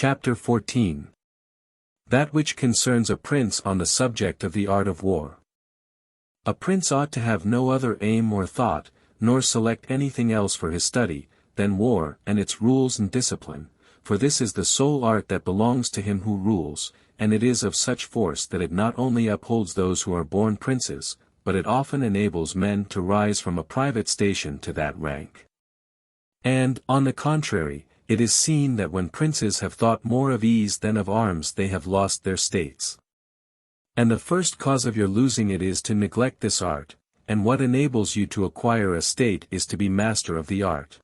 Chapter 14. That which concerns a prince on the subject of the art of war. A prince ought to have no other aim or thought, nor select anything else for his study, than war and its rules and discipline, for this is the sole art that belongs to him who rules, and it is of such force that it not only upholds those who are born princes, but it often enables men to rise from a private station to that rank. And, on the contrary, it is seen that when princes have thought more of ease than of arms they have lost their states. And the first cause of your losing it is to neglect this art, and what enables you to acquire a state is to be master of the art.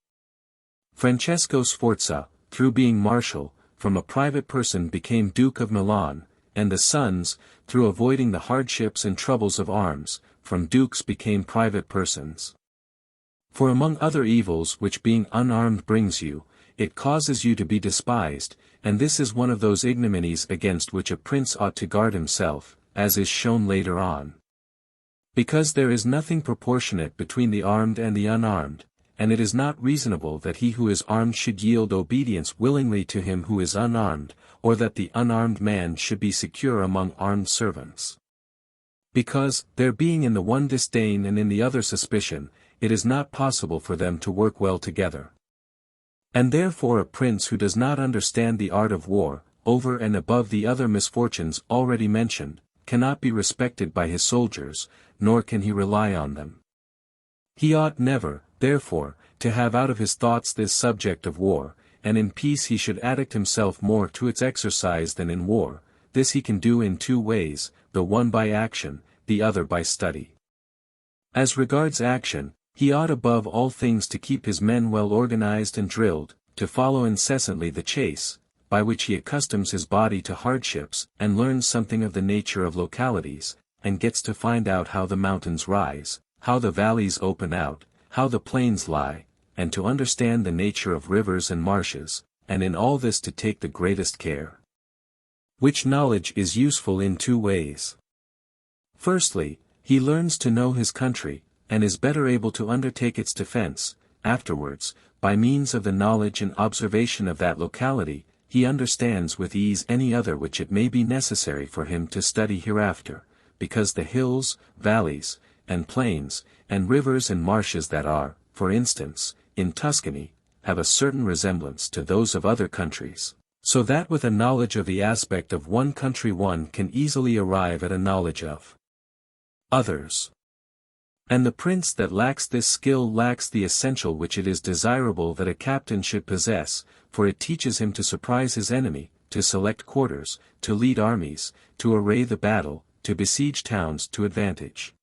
Francesco Sforza, through being marshal, from a private person became Duke of Milan, and the sons, through avoiding the hardships and troubles of arms, from dukes became private persons. For among other evils which being unarmed brings you, it causes you to be despised, and this is one of those ignominies against which a prince ought to guard himself, as is shown later on. Because there is nothing proportionate between the armed and the unarmed, and it is not reasonable that he who is armed should yield obedience willingly to him who is unarmed, or that the unarmed man should be secure among armed servants. Because, there being in the one disdain and in the other suspicion, it is not possible for them to work well together. And therefore a prince who does not understand the art of war, over and above the other misfortunes already mentioned, cannot be respected by his soldiers, nor can he rely on them. He ought never, therefore, to have out of his thoughts this subject of war, and in peace he should addict himself more to its exercise than in war. This he can do in two ways, the one by action, the other by study. As regards action, he ought above all things to keep his men well organized and drilled, to follow incessantly the chase, by which he accustoms his body to hardships, and learns something of the nature of localities, and gets to find out how the mountains rise, how the valleys open out, how the plains lie, and to understand the nature of rivers and marshes, and in all this to take the greatest care. Which knowledge is useful in two ways. Firstly, he learns to know his country, and is better able to undertake its defense. Afterwards, by means of the knowledge and observation of that locality, he understands with ease any other which it may be necessary for him to study hereafter, because the hills, valleys, and plains, and rivers and marshes that are, for instance, in Tuscany, have a certain resemblance to those of other countries, so that with a knowledge of the aspect of one country one can easily arrive at a knowledge of others. And the prince that lacks this skill lacks the essential which it is desirable that a captain should possess, for it teaches him to surprise his enemy, to select quarters, to lead armies, to array the battle, to besiege towns to advantage.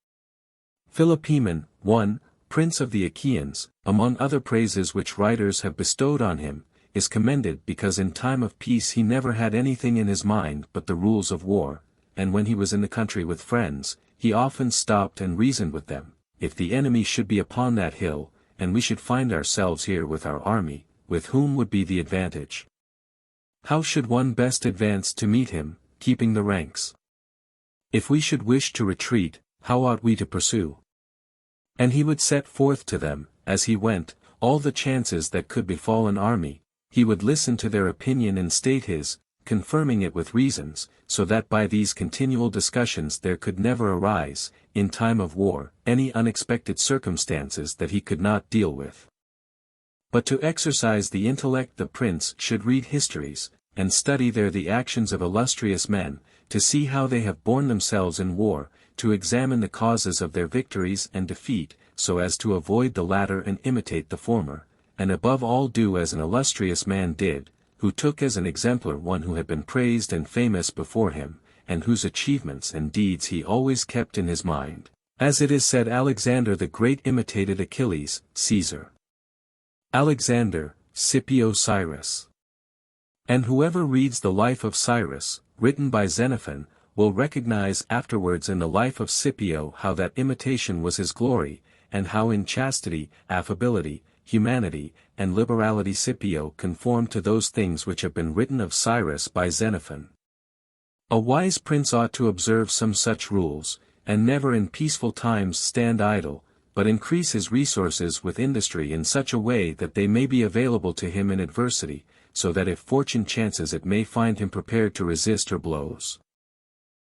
Philopoemen, 1, prince of the Achaeans, among other praises which writers have bestowed on him, is commended because in time of peace he never had anything in his mind but the rules of war, and when he was in the country with friends, he often stopped and reasoned with them, if the enemy should be upon that hill, and we should find ourselves here with our army, with whom would be the advantage? How should one best advance to meet him, keeping the ranks? If we should wish to retreat, how ought we to pursue? And he would set forth to them, as he went, all the chances that could befall an army. He would listen to their opinion and state his, confirming it with reasons, so that by these continual discussions there could never arise, in time of war, any unexpected circumstances that he could not deal with. But to exercise the intellect the prince should read histories, and study there the actions of illustrious men, to see how they have borne themselves in war, to examine the causes of their victories and defeat, so as to avoid the latter and imitate the former, and above all do as an illustrious man did, who took as an exemplar one who had been praised and famous before him, and whose achievements and deeds he always kept in his mind. As it is said, Alexander the Great imitated Achilles, Caesar. Alexander, Scipio Cyrus. And whoever reads the life of Cyrus, written by Xenophon, will recognize afterwards in the life of Scipio how that imitation was his glory, and how in chastity, affability, humanity, and liberality Scipio conformed to those things which have been written of Cyrus by Xenophon. A wise prince ought to observe some such rules, and never in peaceful times stand idle, but increase his resources with industry in such a way that they may be available to him in adversity, so that if fortune chances it may find him prepared to resist her blows.